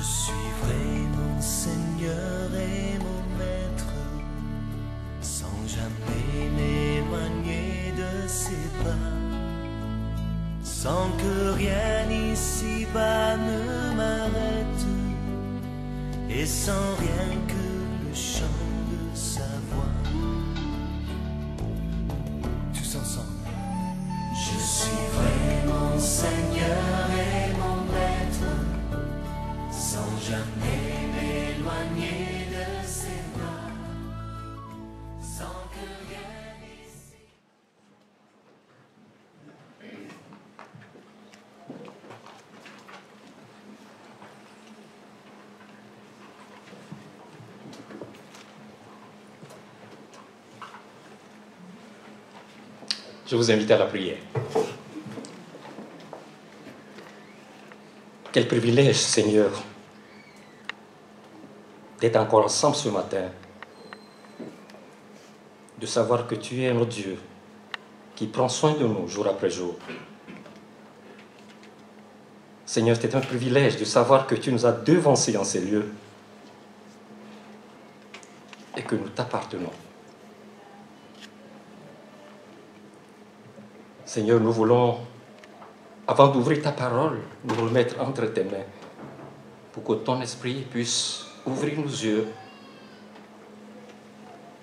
suivrai mon Seigneur et mon Maître, sans jamais m'éloigner de ses pas, sans que rien ici-bas ne m'arrête, et sans rien que le chant de sa voix. Tous ensemble. Je suivrai mon Seigneur et mon Maître, sans jamais m'éloigner de ses bras, sans que rien ici. Je vous invite à la prière. Quel privilège, Seigneur, d'être encore ensemble ce matin, de savoir que tu es notre Dieu qui prend soin de nous jour après jour. Seigneur, c'est un privilège de savoir que tu nous as devancés en ces lieux et que nous t'appartenons. Seigneur, nous voulons, avant d'ouvrir ta parole, nous remettre entre tes mains pour que ton esprit puisse ouvrir nos yeux,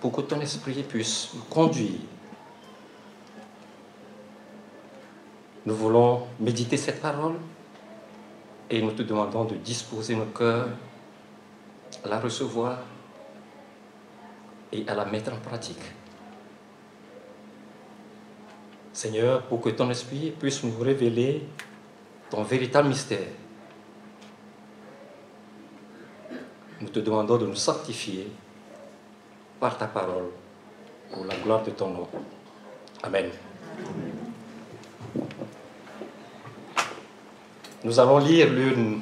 pour que ton esprit puisse nous conduire. Nous voulons méditer cette parole et nous te demandons de disposer nos cœurs à la recevoir et à la mettre en pratique. Seigneur, pour que ton esprit puisse nous révéler ton véritable mystère, nous te demandons de nous sanctifier par ta parole, pour la gloire de ton nom. Amen. Nous allons lire l'une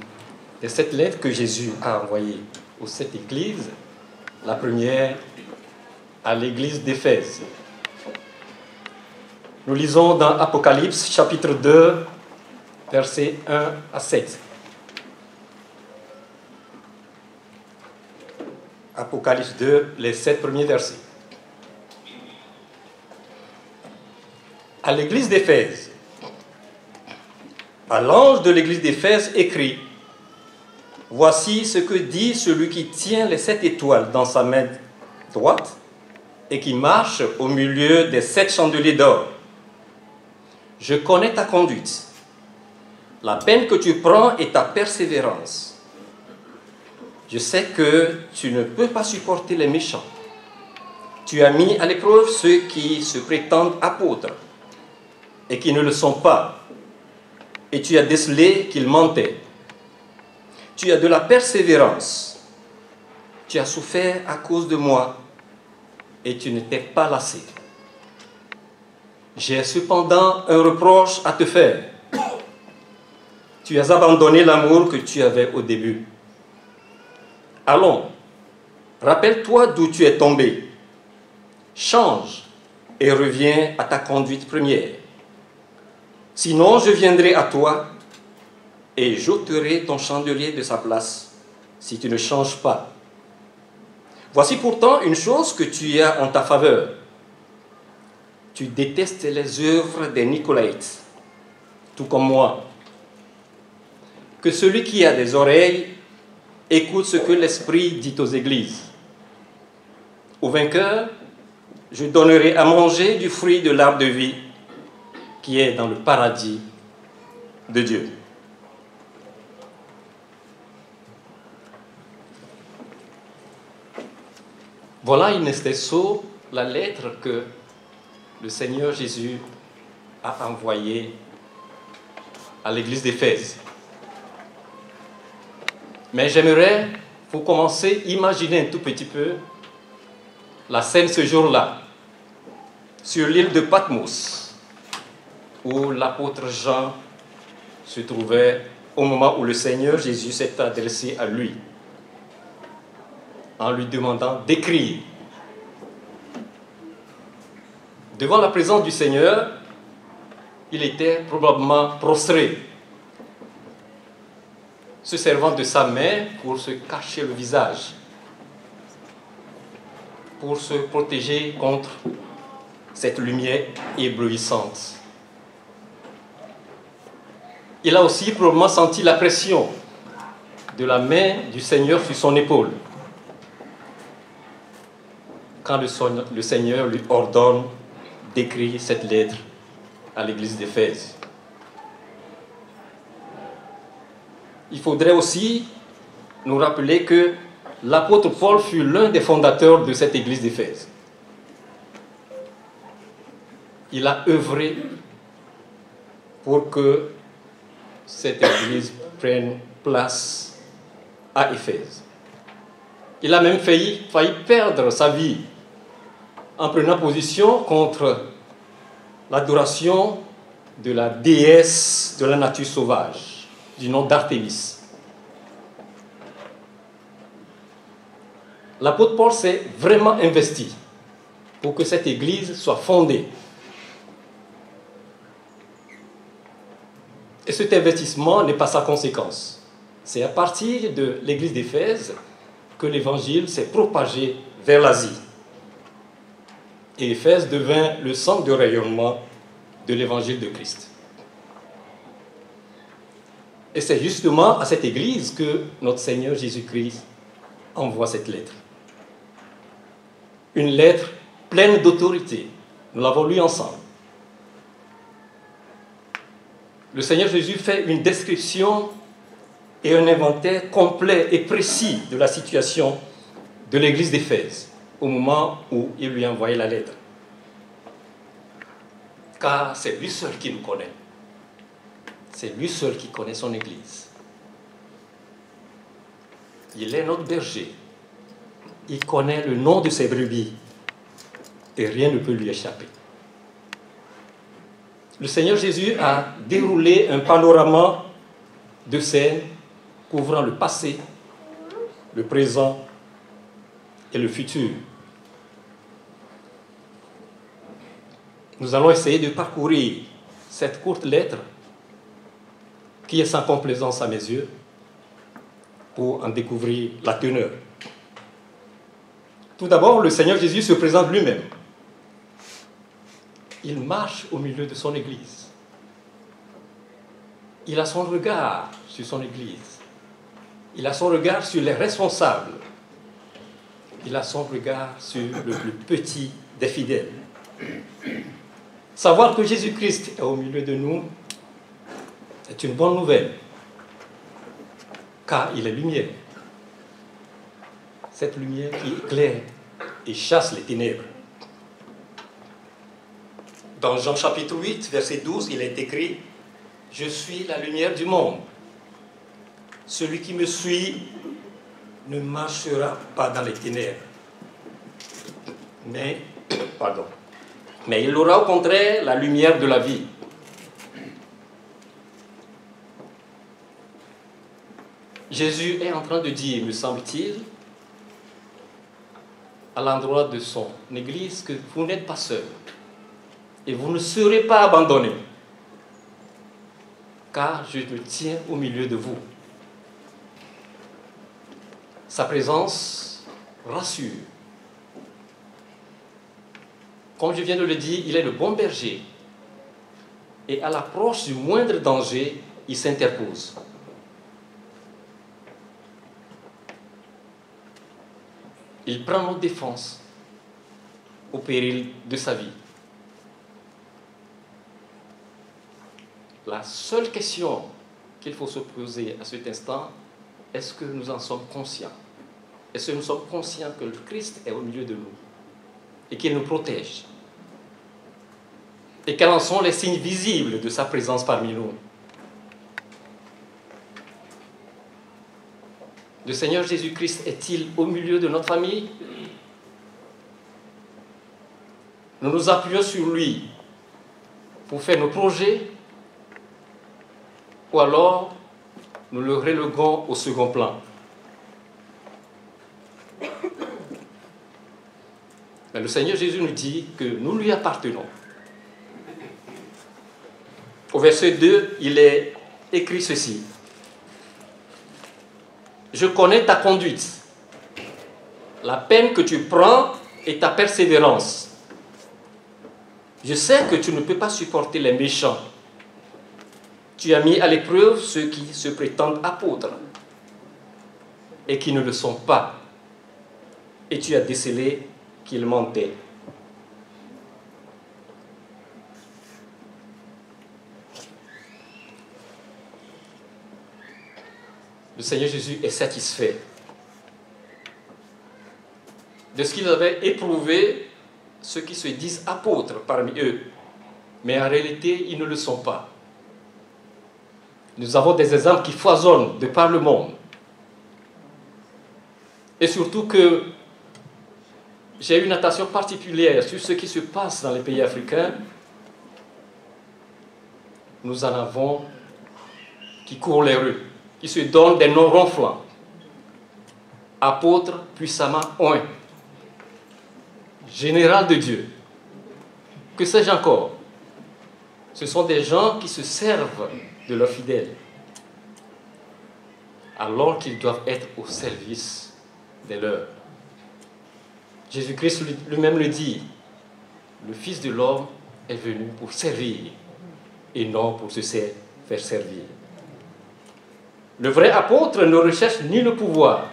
des 7 lettres que Jésus a envoyées aux 7 églises. La première à l'église d'Éphèse. Nous lisons dans Apocalypse, chapitre 2, versets 1 à 7. Apocalypse 2, les 7 premiers versets. À l'église d'Éphèse, à l'ange de l'église d'Éphèse écrit: Voici ce que dit celui qui tient les 7 étoiles dans sa main droite et qui marche au milieu des 7 chandeliers d'or. Je connais ta conduite, la peine que tu prends et ta persévérance. Je sais que tu ne peux pas supporter les méchants. Tu as mis à l'épreuve ceux qui se prétendent apôtres et qui ne le sont pas. Et tu as décelé qu'ils mentaient. Tu as de la persévérance. Tu as souffert à cause de moi et tu ne t'es pas lassé. J'ai cependant un reproche à te faire. Tu as abandonné l'amour que tu avais au début. Allons, rappelle-toi d'où tu es tombé. Change et reviens à ta conduite première. Sinon, je viendrai à toi et j'ôterai ton chandelier de sa place si tu ne changes pas. Voici pourtant une chose que tu as en ta faveur. Tu détestes les œuvres des Nicolaïtes, tout comme moi. Que celui qui a des oreilles écoute ce que l'Esprit dit aux églises. Au vainqueur, je donnerai à manger du fruit de l'arbre de vie qui est dans le paradis de Dieu. Voilà in extenso la lettre que le Seigneur Jésus a envoyée à l'église d'Éphèse. Mais j'aimerais, pour commencer, imaginer un tout petit peu la scène ce jour-là, sur l'île de Patmos, où l'apôtre Jean se trouvait au moment où le Seigneur Jésus s'est adressé à lui, en lui demandant d'écrire. Devant la présence du Seigneur, il était probablement prostré. se servant de sa main pour se cacher le visage, pour se protéger contre cette lumière éblouissante. Il a aussi probablement senti la pression de la main du Seigneur sur son épaule, quand le Seigneur lui ordonne d'écrire cette lettre à l'église d'Éphèse. Il faudrait aussi nous rappeler que l'apôtre Paul fut l'un des fondateurs de cette église d'Éphèse. Il a œuvré pour que cette église prenne place à Éphèse. Il a même failli perdre sa vie en prenant position contre l'adoration de la déesse de la nature sauvage, du nom d'Artémis. L'apôtre Paul s'est vraiment investi pour que cette église soit fondée. Et cet investissement n'est pas sans conséquence. C'est à partir de l'église d'Éphèse que l'évangile s'est propagé vers l'Asie. Et Éphèse devint le centre de rayonnement de l'évangile de Christ. Et c'est justement à cette église que notre Seigneur Jésus-Christ envoie cette lettre. Une lettre pleine d'autorité. Nous l'avons lu ensemble. Le Seigneur Jésus fait une description et un inventaire complet et précis de la situation de l'église d'Éphèse au moment où il lui envoyait la lettre. Car c'est lui seul qui nous connaît. C'est lui seul qui connaît son église. Il est notre berger. Il connaît le nom de ses brebis et rien ne peut lui échapper. Le Seigneur Jésus a déroulé un panorama de scènes couvrant le passé, le présent et le futur. Nous allons essayer de parcourir cette courte lettre qui est sans complaisance à mes yeux pour en découvrir la teneur. Tout d'abord, le Seigneur Jésus se présente lui-même. Il marche au milieu de son Église. Il a son regard sur son Église. Il a son regard sur les responsables. Il a son regard sur le plus petit des fidèles. Savoir que Jésus-Christ est au milieu de nous est une bonne nouvelle, car il est lumière. Cette lumière qui éclaire et chasse les ténèbres. Dans Jean chapitre 8, verset 12, il est écrit « Je suis la lumière du monde. Celui qui me suit ne marchera pas dans les ténèbres, mais il aura au contraire la lumière de la vie. » Jésus est en train de dire, me semble-t-il, à l'endroit de son Église, que vous n'êtes pas seuls et vous ne serez pas abandonnés, car je me tiens au milieu de vous. Sa présence rassure. Comme je viens de le dire, il est le bon berger. Et à l'approche du moindre danger, il s'interpose. Il prend notre défense au péril de sa vie. La seule question qu'il faut se poser à cet instant, est-ce que nous en sommes conscients? Est-ce que nous sommes conscients que le Christ est au milieu de nous et qu'il nous protège? Et quels en sont les signes visibles de sa présence parmi nous? Le Seigneur Jésus-Christ est-il au milieu de notre famille? Nous nous appuyons sur lui pour faire nos projets, ou alors nous le reléguons au second plan. Mais le Seigneur Jésus nous dit que nous lui appartenons. Au verset 2, il est écrit ceci. je connais ta conduite, la peine que tu prends et ta persévérance. Je sais que tu ne peux pas supporter les méchants. Tu as mis à l'épreuve ceux qui se prétendent apôtres et qui ne le sont pas. Et tu as décelé qu'ils mentaient. Le Seigneur Jésus est satisfait de ce qu'ils avaient éprouvé ceux qui se disent apôtres parmi eux, mais en réalité, ils ne le sont pas. Nous avons des exemples qui foisonnent de par le monde. Et surtout que j'ai une attention particulière sur ce qui se passe dans les pays africains. Nous en avons qui courent les rues, qui se donnent des noms ronflants. Apôtres puissamment oints. Général de Dieu. Que sais-je encore? Ce sont des gens qui se servent de leurs fidèles, alors qu'ils doivent être au service des leurs. Jésus-Christ lui-même le dit, le Fils de l'homme est venu pour servir et non pour se faire servir. Le vrai apôtre ne recherche ni le pouvoir,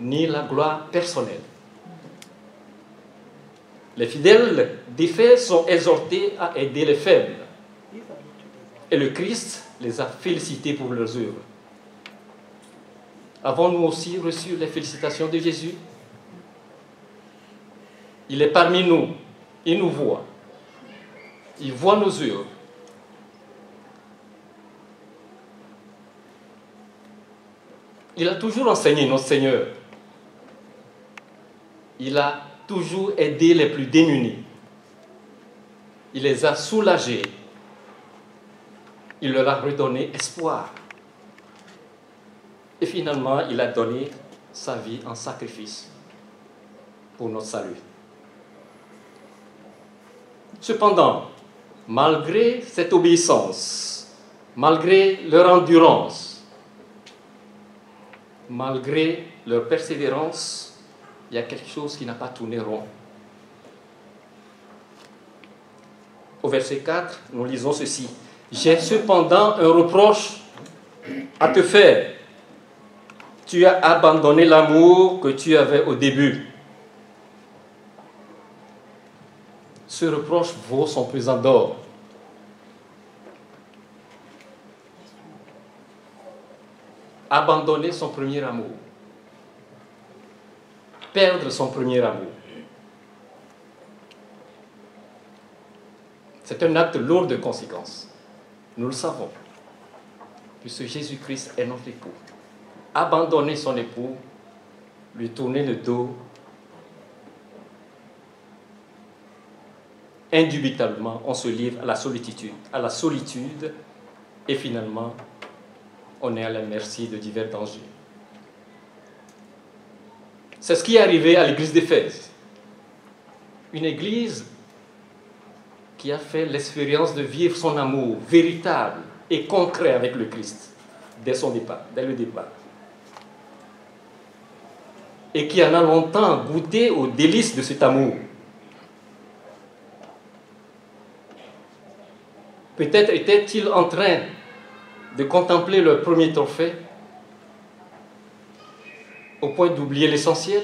ni la gloire personnelle. Les fidèles d'Éphèse sont exhortés à aider les faibles. Et le Christ les a félicités pour leurs œuvres. Avons-nous aussi reçu les félicitations de Jésus? Il est parmi nous, il nous voit. Il voit nos œuvres. Il a toujours enseigné notre Seigneur. Il a toujours aidé les plus démunis. Il les a soulagés. Il leur a redonné espoir. Et finalement, il a donné sa vie en sacrifice pour notre salut. Cependant, malgré cette obéissance, malgré leur endurance, malgré leur persévérance, il y a quelque chose qui n'a pas tourné rond. Au verset 4, nous lisons ceci. « J'ai cependant un reproche à te faire. Tu as abandonné l'amour que tu avais au début. » Ce reproche vaut son pesant d'or. Abandonner son premier amour. Perdre son premier amour. C'est un acte lourd de conséquences. Nous le savons, puisque Jésus-Christ est notre époux. Abandonner son époux, lui tourner le dos, indubitablement, on se livre à la solitude, et finalement, on est à la merci de divers dangers. C'est ce qui est arrivé à l'église d'Éphèse. Une église qui a fait l'expérience de vivre son amour véritable et concret avec le Christ dès son départ, dès le départ. Et qui en a longtemps goûté aux délices de cet amour. Peut-être étaient-ils en train de contempler leur premier trophée au point d'oublier l'essentiel.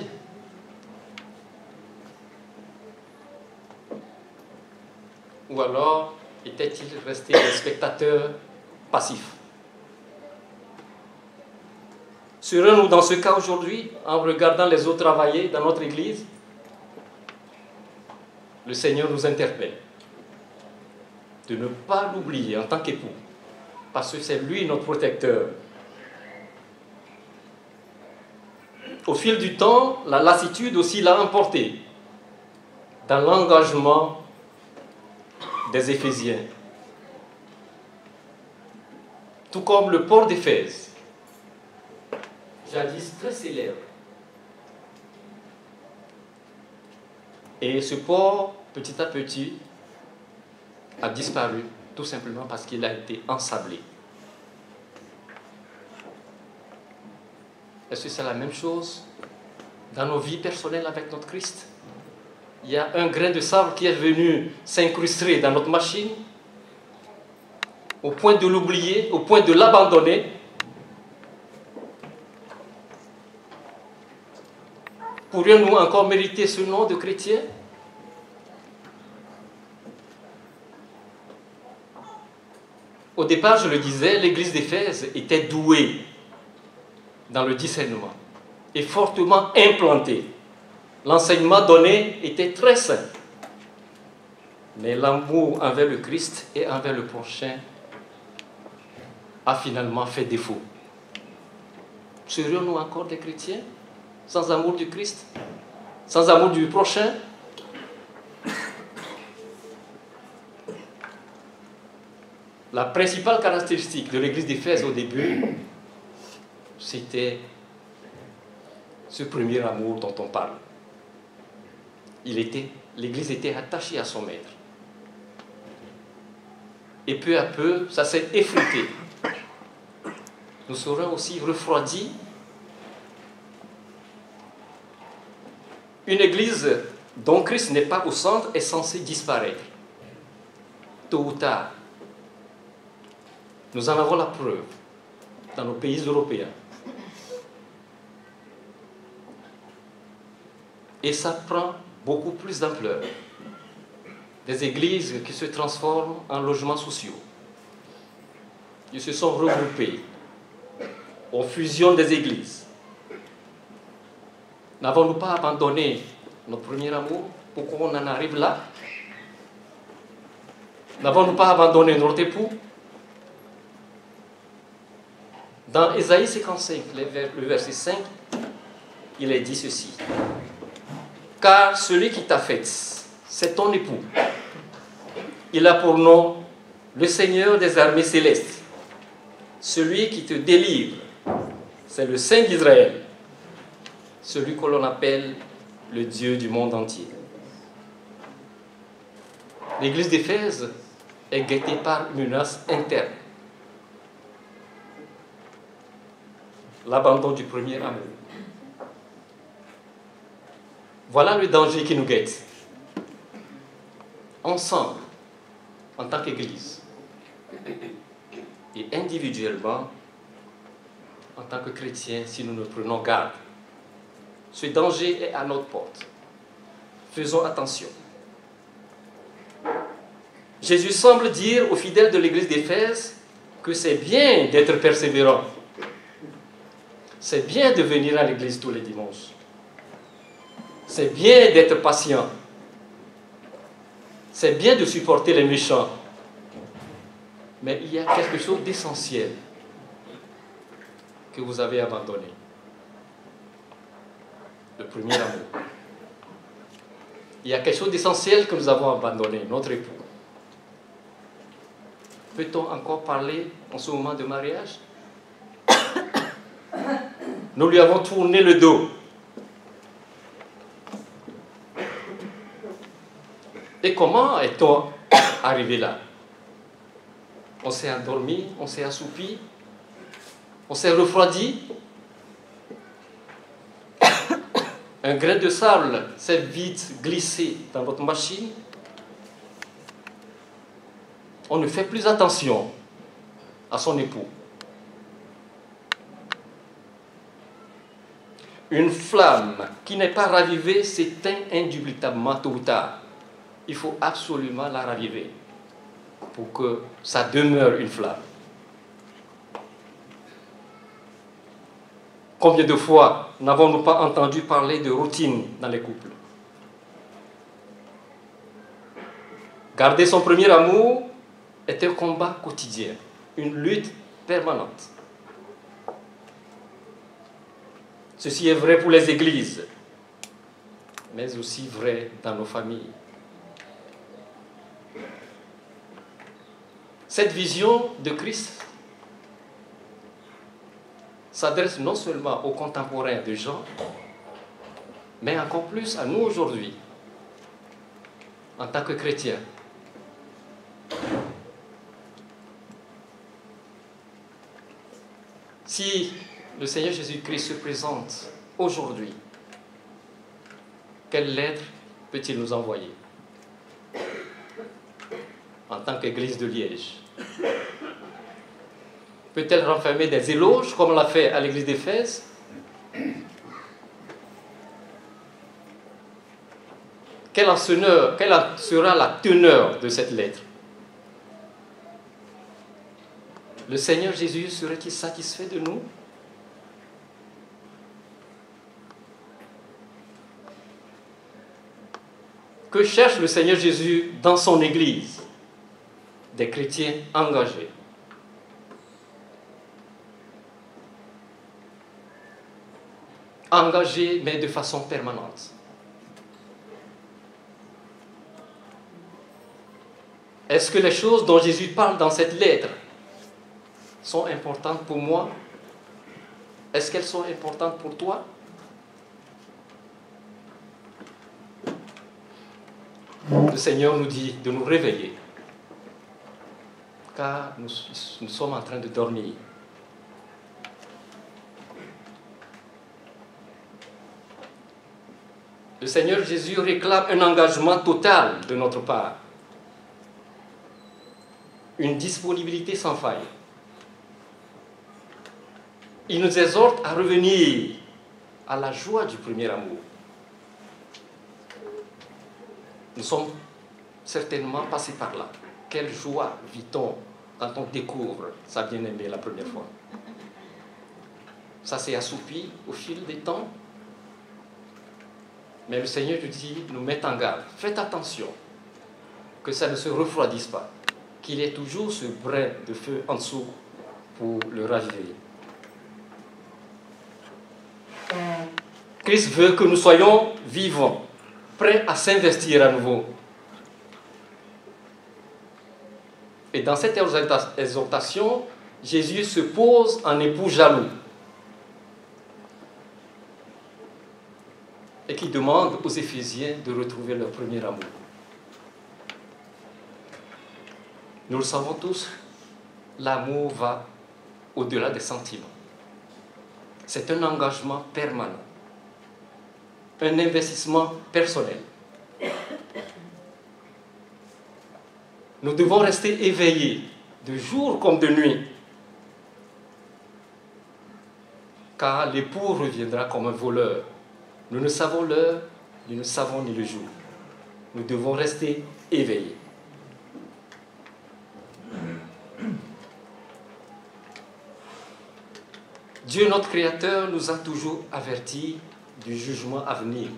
Ou alors étaient-ils restés des spectateurs passifs? Serons-nous dans ce cas aujourd'hui, en regardant les autres travailler dans notre Église? Le Seigneur nous interpelle de ne pas l'oublier en tant qu'époux, parce que c'est lui notre protecteur. Au fil du temps, la lassitude aussi l'a emporté dans l'engagement des Éphésiens. Tout comme le port d'Éphèse, jadis très célèbre. Et ce port, petit à petit, a disparu, tout simplement parce qu'il a été ensablé. Est-ce que c'est la même chose dans nos vies personnelles avec notre Christ? Il y a un grain de sable qui est venu s'incruster dans notre machine, au point de l'oublier, au point de l'abandonner. Pourrions-nous encore mériter ce nom de chrétien? Au départ, je le disais, l'église d'Éphèse était douée dans le discernement et fortement implantée. L'enseignement donné était très simple. Mais l'amour envers le Christ et envers le prochain a finalement fait défaut. Serions-nous encore des chrétiens sans amour du Christ, sans amour du prochain? La principale caractéristique de l'église d'Éphèse au début, c'était ce premier amour dont on parle. L'église était attachée à son maître. Et peu à peu, ça s'est effrité. Nous serons aussi refroidis. Une église dont Christ n'est pas au centre est censée disparaître, tôt ou tard. Nous en avons la preuve dans nos pays européens. Et ça prend beaucoup plus d'ampleur. Des églises qui se transforment en logements sociaux. Ils se sont regroupés. On fusionne des églises. N'avons-nous pas abandonné notre premier amour? Pourquoi on en arrive là? N'avons-nous pas abandonné notre époux? Dans Ésaïe 55, le verset 5, il est dit ceci. Car celui qui t'a fait, c'est ton époux. Il a pour nom le Seigneur des armées célestes. Celui qui te délivre, c'est le Saint d'Israël. Celui que l'on appelle le Dieu du monde entier. L'église d'Éphèse est guettée par une menace interne. L'abandon du premier amour. Voilà le danger qui nous guette. Ensemble, en tant qu'Église, et individuellement, en tant que chrétiens, si nous ne prenons garde, ce danger est à notre porte. Faisons attention. Jésus semble dire aux fidèles de l'église d'Éphèse que c'est bien d'être persévérant. C'est bien de venir à l'église tous les dimanches. C'est bien d'être patient. C'est bien de supporter les méchants. Mais il y a quelque chose d'essentiel que vous avez abandonné. Le premier amour. Il y a quelque chose d'essentiel que nous avons abandonné, notre époux. Peut-on encore parler en ce moment de mariage? Nous lui avons tourné le dos. Et comment est-on arrivé là? On s'est endormi, on s'est assoupi, on s'est refroidi. Un grain de sable s'est vite glissé dans votre machine. On ne fait plus attention à son époux. Une flamme qui n'est pas ravivée s'éteint indubitablement tôt ou tard. Il faut absolument la raviver pour que ça demeure une flamme. Combien de fois n'avons-nous pas entendu parler de routine dans les couples? Garder son premier amour est un combat quotidien, une lutte permanente. Ceci est vrai pour les églises, mais aussi vrai dans nos familles. Cette vision de Christ s'adresse non seulement aux contemporains de Jean, mais encore plus à nous aujourd'hui, en tant que chrétiens. Si le Seigneur Jésus-Christ se présente aujourd'hui, quelle lettre peut-il nous envoyer en tant qu'Église de Liège? Peut-elle renfermer des éloges comme on l'a fait à l'Église d'Éphèse? Quelle en sera la teneur de cette lettre? Le Seigneur Jésus serait-il satisfait de nous? Que cherche le Seigneur Jésus dans son Église? Des chrétiens engagés. Engagés, mais de façon permanente. Est-ce que les choses dont Jésus parle dans cette lettre sont importantes pour moi? Est-ce qu'elles sont importantes pour toi? Le Seigneur nous dit de nous réveiller, car nous sommes en train de dormir. Le Seigneur Jésus réclame un engagement total de notre part, une disponibilité sans faille. Il nous exhorte à revenir à la joie du premier amour. Nous sommes certainement passés par là. Quelle joie vit-on quand on découvre sa bien-aimée la première fois? Ça s'est assoupi au fil des temps. Mais le Seigneur nous dit, nous met en garde. Faites attention que ça ne se refroidisse pas, qu'il y ait toujours ce brin de feu en dessous pour le raviver. Christ veut que nous soyons vivants, prêts à s'investir à nouveau. Et dans cette exhortation, Jésus se pose en époux jaloux et qui demande aux Éphésiens de retrouver leur premier amour. Nous le savons tous, l'amour va au-delà des sentiments. C'est un engagement permanent, un investissement personnel. Nous devons rester éveillés, de jour comme de nuit, car l'époux reviendra comme un voleur. Nous ne savons l'heure, nous ne savons ni le jour. Nous devons rester éveillés. Dieu, notre Créateur, nous a toujours avertis du jugement à venir.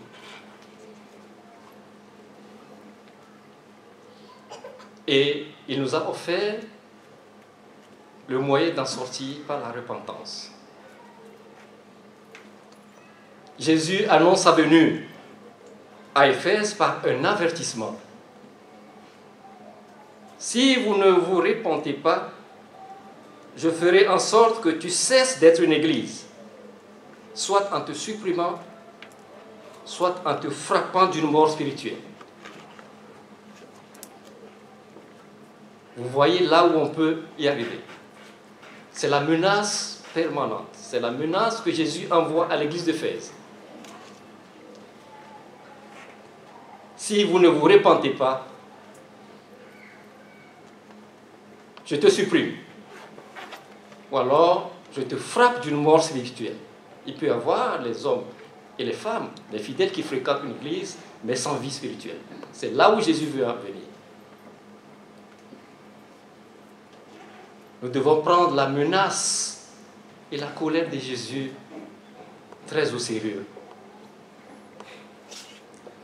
Et il nous a offert le moyen d'en sortir par la repentance. Jésus annonce sa venue à Éphèse par un avertissement. Si vous ne vous repentez pas, je ferai en sorte que tu cesses d'être une église, soit en te supprimant, soit en te frappant d'une mort spirituelle. Vous voyez là où on peut y arriver. C'est la menace permanente. C'est la menace que Jésus envoie à l'église d'Éphèse. Si vous ne vous repentez pas, je te supprime. Ou alors, je te frappe d'une mort spirituelle. Il peut y avoir les hommes et les femmes, les fidèles qui fréquentent une église, mais sans vie spirituelle. C'est là où Jésus veut en venir. Nous devons prendre la menace et la colère de Jésus très au sérieux.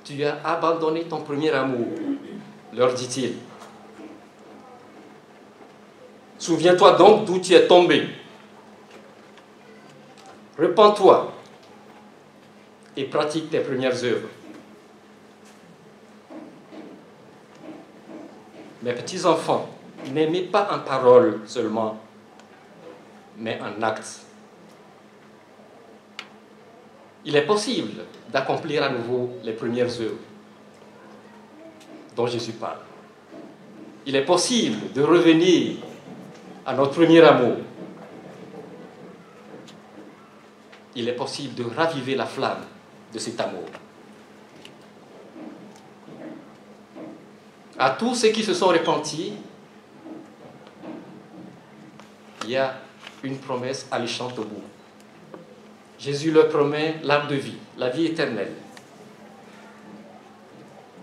Tu as abandonné ton premier amour, leur dit-il. Souviens-toi donc d'où tu es tombé. Repens-toi et pratique tes premières œuvres. Mes petits enfants, n'aimez pas en parole seulement, mais en actes. Il est possible d'accomplir à nouveau les premières œuvres dont Jésus parle. Il est possible de revenir à notre premier amour. il est possible de raviver la flamme de cet amour. À tous ceux qui se sont repentis, il y a une promesse alléchante au bout. Jésus leur promet l'arbre de vie, la vie éternelle.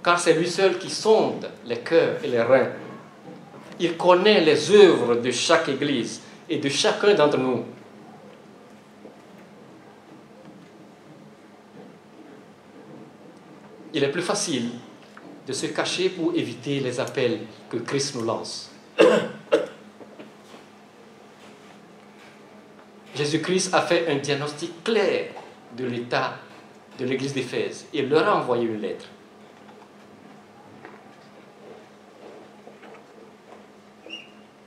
Car c'est lui seul qui sonde les cœurs et les reins. Il connaît les œuvres de chaque église et de chacun d'entre nous. Il est plus facile de se cacher pour éviter les appels que Christ nous lance. Jésus-Christ a fait un diagnostic clair de l'état de l'église d'Éphèse et leur a envoyé une lettre.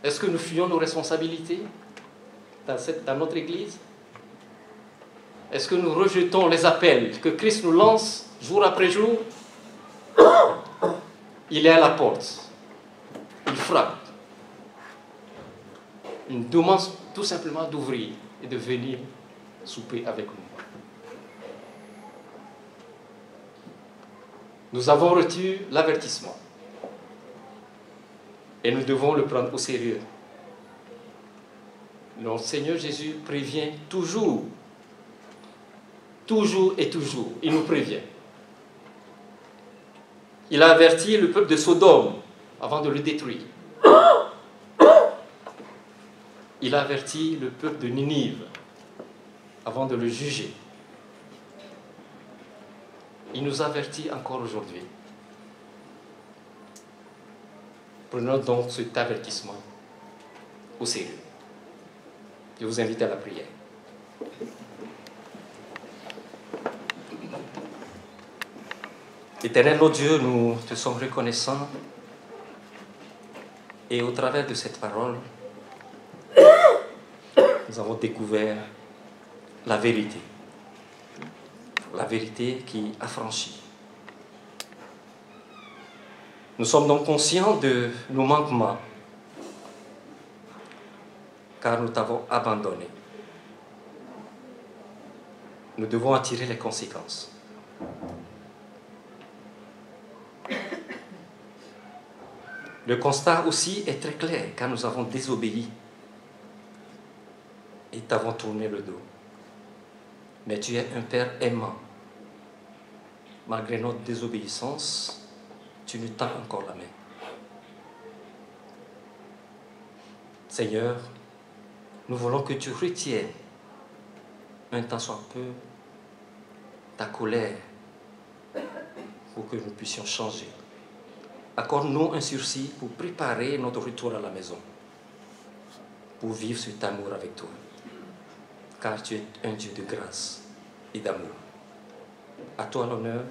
Est-ce que nous fuyons nos responsabilités dans notre église? Est-ce que nous rejetons les appels que Christ nous lance jour après jour? Il est à la porte. Il frappe. Il nous demande tout simplement d'ouvrir et de venir souper avec nous. Nous avons reçu l'avertissement et nous devons le prendre au sérieux. Notre Seigneur Jésus prévient toujours, toujours et toujours. Il nous prévient. Il a averti le peuple de Sodome avant de le détruire. Il a averti le peuple de Ninive avant de le juger. Il nous avertit encore aujourd'hui. Prenons donc cet avertissement au sérieux. Je vous invite à la prière. Éternel notre Dieu, nous te sommes reconnaissants et au travers de cette parole, nous avons découvert la vérité qui affranchit. Nous sommes donc conscients de nos manquements, car nous t'avons abandonné. Nous devons en tirer les conséquences. Le constat aussi est très clair, car nous avons désobéi et t'avons tourné le dos. Mais tu es un Père aimant. Malgré notre désobéissance, tu nous tends encore la main. Seigneur, nous voulons que tu retiennes un tant soit peu ta colère pour que nous puissions changer. Accorde-nous un sursis pour préparer notre retour à la maison, pour vivre cet amour avec toi, car tu es un Dieu de grâce et d'amour. À toi l'honneur,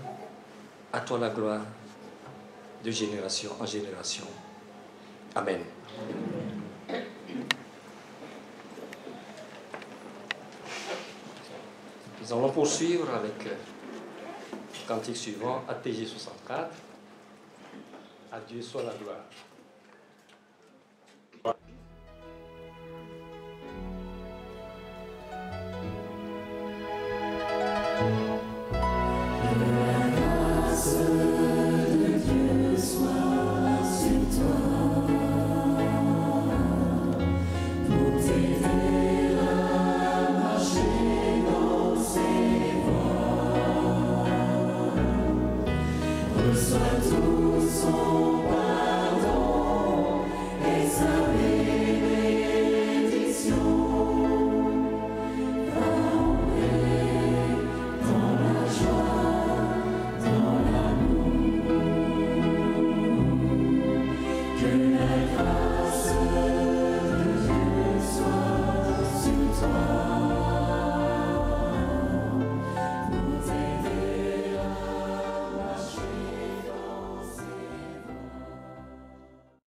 à toi la gloire, de génération en génération. Amen. Nous allons poursuivre avec le cantique suivant, ATG 64. À Dieu soit la gloire.